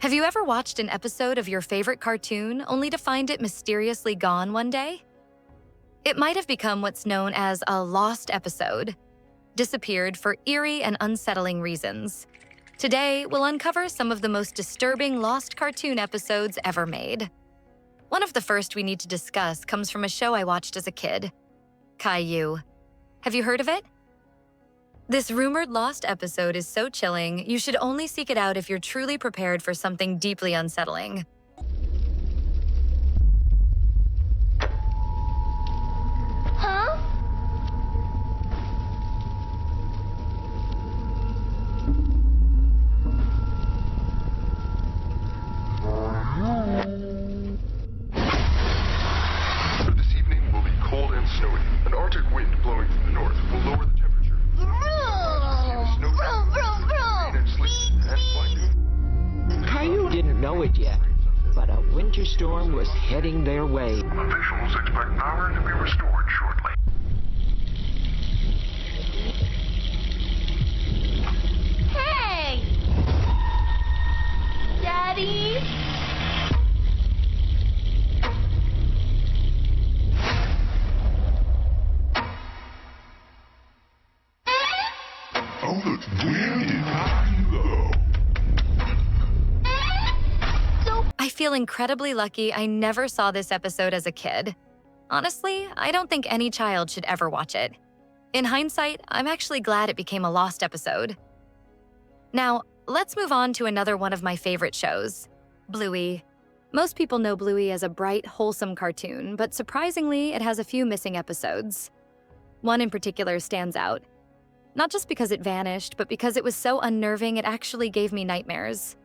Have you ever watched an episode of your favorite cartoon only to find it mysteriously gone one day? It might have become what's known as a lost episode, disappeared for eerie and unsettling reasons. Today, we'll uncover some of the most disturbing lost cartoon episodes ever made. One of the first we need to discuss comes from a show I watched as a kid, Caillou. Have you heard of it? This rumored lost episode is so chilling, you should only seek it out if you're truly prepared for something deeply unsettling. Huh? This evening will be cold and snowy. An Arctic wind blowing from the north will lower the temperature. Caillou didn't know it yet, but a winter storm was heading their way. Officials expect power to be restored shortly. Hey! Daddy? Oh, look, where did I go? I feel incredibly lucky I never saw this episode as a kid. Honestly, I don't think any child should ever watch it. In hindsight, I'm actually glad it became a lost episode. Now, let's move on to another one of my favorite shows, Bluey. Most people know Bluey as a bright, wholesome cartoon, but surprisingly, it has a few missing episodes. One in particular stands out. Not just because it vanished, but because it was so unnerving it actually gave me nightmares.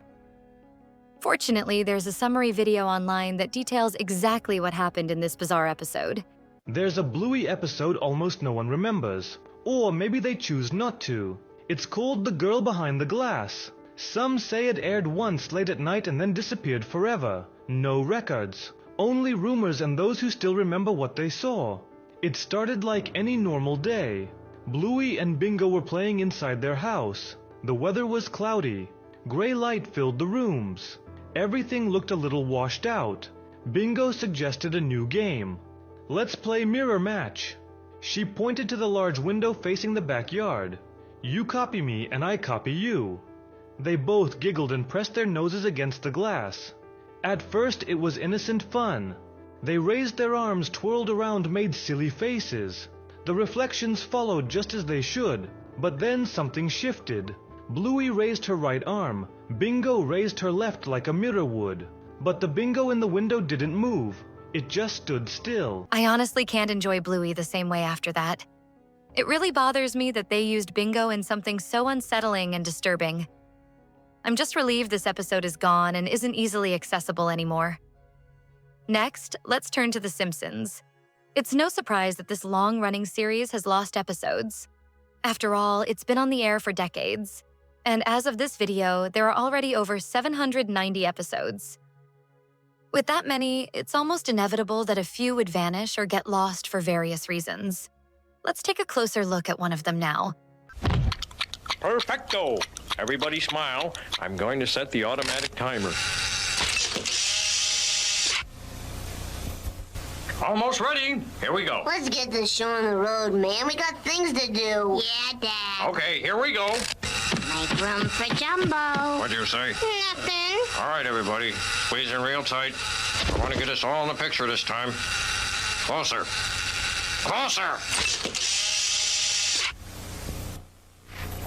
Fortunately, there's a summary video online that details exactly what happened in this bizarre episode. There's a Bluey episode almost no one remembers. Or maybe they choose not to. It's called The Girl Behind the Glass. Some say it aired once late at night and then disappeared forever. No records. Only rumors and those who still remember what they saw. It started like any normal day. Bluey and Bingo were playing inside their house. The weather was cloudy. Gray light filled the rooms. Everything looked a little washed out. Bingo suggested a new game. Let's play mirror match. She pointed to the large window facing the backyard. You copy me and I copy you. They both giggled and pressed their noses against the glass. At first it was innocent fun. They raised their arms, twirled around, made silly faces. The reflections followed just as they should, but then something shifted. Bluey raised her right arm. Bingo raised her left like a mirror would. But the Bingo in the window didn't move. It just stood still. I honestly can't enjoy Bluey the same way after that. It really bothers me that they used Bingo in something so unsettling and disturbing. I'm just relieved this episode is gone and isn't easily accessible anymore. Next, let's turn to The Simpsons. It's no surprise that this long-running series has lost episodes. After all, it's been on the air for decades. And as of this video, there are already over 790 episodes. With that many, it's almost inevitable that a few would vanish or get lost for various reasons. Let's take a closer look at one of them now. Perfecto! Everybody smile. I'm going to set the automatic timer. Almost ready. Here we go. Let's get this show on the road, man. We got things to do. Yeah, Dad. Okay, here we go. Make room for Jumbo. What'd you say? Nothing. All right, everybody. Squeeze in real tight. I want to get us all in the picture this time. Closer. Closer!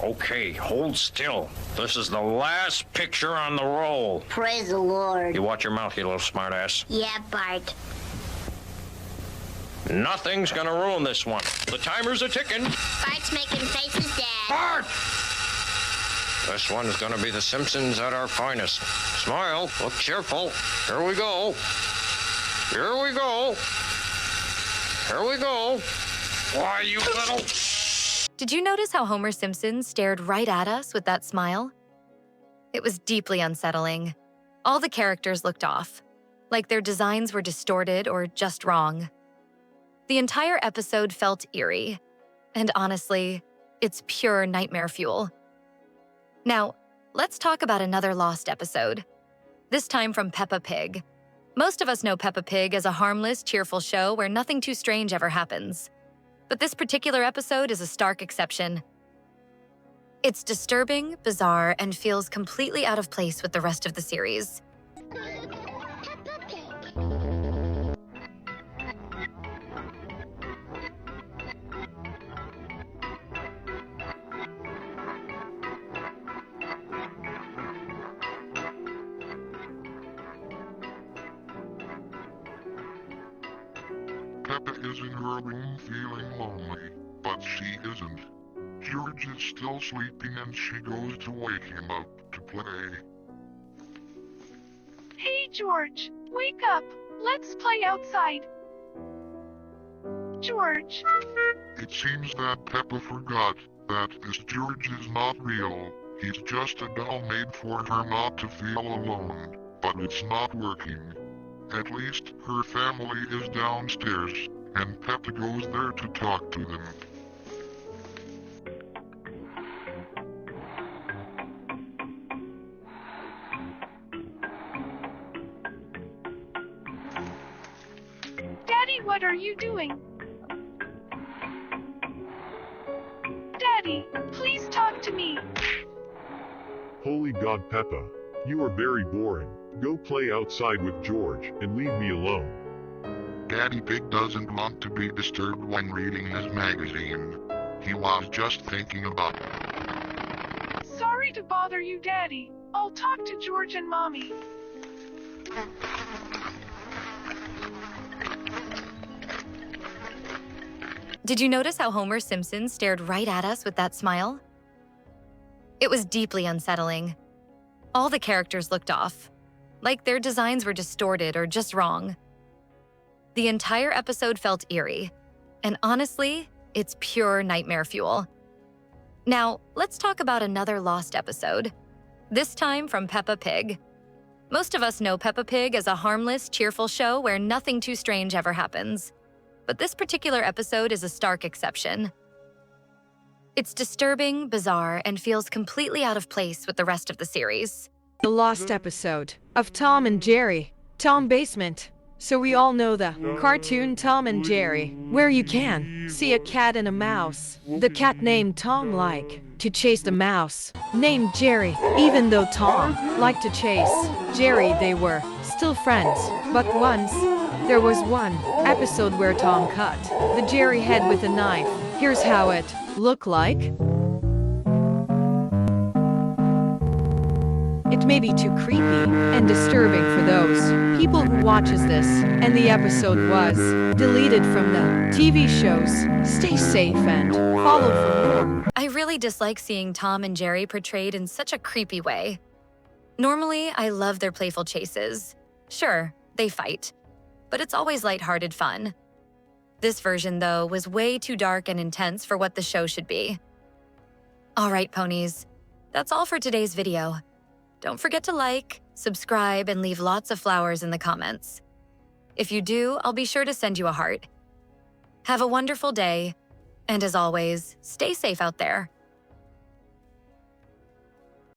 Okay, hold still. This is the last picture on the roll. Praise the Lord. You watch your mouth, you little smartass. Yeah, Bart. Nothing's gonna ruin this one. The timers are ticking. Bart's making faces, Dad. Bart! This one's gonna be the Simpsons at our finest. Smile, look cheerful. Here we go. Here we go. Here we go. Why, you little... Did you notice how Homer Simpson stared right at us with that smile? It was deeply unsettling. All the characters looked off, like their designs were distorted or just wrong. The entire episode felt eerie, and honestly, it's pure nightmare fuel. Now, let's talk about another lost episode, this time from Peppa Pig. Most of us know Peppa Pig as a harmless, cheerful show where nothing too strange ever happens. But this particular episode is a stark exception. It's disturbing, bizarre, and feels completely out of place with the rest of the series. Peppa is in her room feeling lonely, but she isn't. George is still sleeping and she goes to wake him up to play. Hey George, wake up. Let's play outside. George. It seems that Peppa forgot that this George is not real. He's just a doll made for her not to feel alone, but it's not working. At least her family is downstairs, and Peppa goes there to talk to them. Daddy, what are you doing? Daddy, please talk to me. Holy God, Peppa. You are very boring. Go play outside with George and leave me alone. Daddy Pig doesn't want to be disturbed when reading his magazine. He was just thinking about it. Sorry to bother you, Daddy. I'll talk to George and Mommy. Did you notice how Homer Simpson stared right at us with that smile? It was deeply unsettling. All the characters looked off, like their designs were distorted or just wrong. The entire episode felt eerie, and honestly, it's pure nightmare fuel. Now, let's talk about another lost episode, this time from Peppa Pig. Most of us know Peppa Pig as a harmless, cheerful show where nothing too strange ever happens. But this particular episode is a stark exception. It's disturbing, bizarre, and feels completely out of place with the rest of the series. The lost episode of Tom and Jerry, Tom Basement. So we all know the cartoon Tom and Jerry, where you can see a cat and a mouse. The cat named Tom to chase the mouse named Jerry. Even though Tom liked to chase Jerry, they were still friends. But once, there was one episode where Tom cut the Jerry head with a knife. Here's how it looked like. It may be too creepy and disturbing for those people who watches this, and the episode was deleted from the TV shows. Stay safe and follow for more. I really dislike seeing Tom and Jerry portrayed in such a creepy way. Normally, I love their playful chases. Sure, they fight, but it's always lighthearted fun. This version, though, was way too dark and intense for what the show should be. All right, ponies, that's all for today's video. Don't forget to like, subscribe, and leave lots of flowers in the comments. If you do, I'll be sure to send you a heart. Have a wonderful day, and as always, stay safe out there.